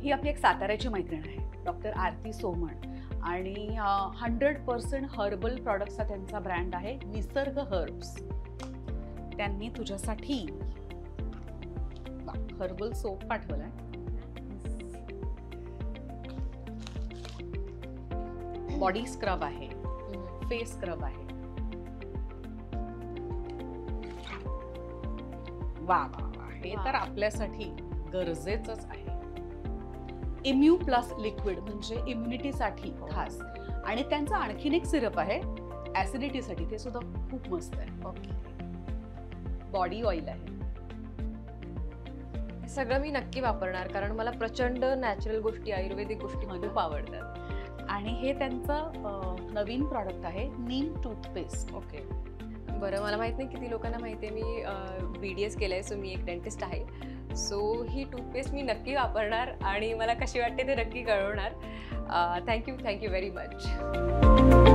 ही आपली एक साताऱ्याची मैत्रीण आहे, डॉक्टर आरती सोमण, आणि 100% हर्बल प्रॉडक्ट्सचा त्यांचा ब्रँड आहे निसर्ग हर्ब्स. त्यांनी तुझ्यासाठी हर्बल सोप पाठवलाय. बॉडी स्क्रब आहे, फेस स्क्रब आहे. वा वा वा, हे तर आपल्यासाठी गरजेचंच आहे. इम्यू प्लस लिक्विड म्हणजे इम्युनिटीसाठी खास. आणि त्यांचा आणखीन एक सिरप आहे ऍसिडिटीसाठी, ते सुद्धा खूप मस्त आहे. ओके, बॉडी ऑइल आहे. सगळं मी नक्की वापरणार, कारण मला प्रचंड नॅचरल गोष्टी, आयुर्वेदिक गोष्टी खूप आवडतात. आणि हे त्यांचं नवीन प्रॉडक्ट आहे नीम टूथपेस्ट. ओके, बरं, मला माहित नाही किती लोकांना माहिती आहे मी BDS केलंय, सो मी एक डेंटिस्ट आहे. सो ही टूथपेस्ट मी नक्की वापरणार आणि मला कशी वाटते ते नक्की कळवणार. Thank you very much.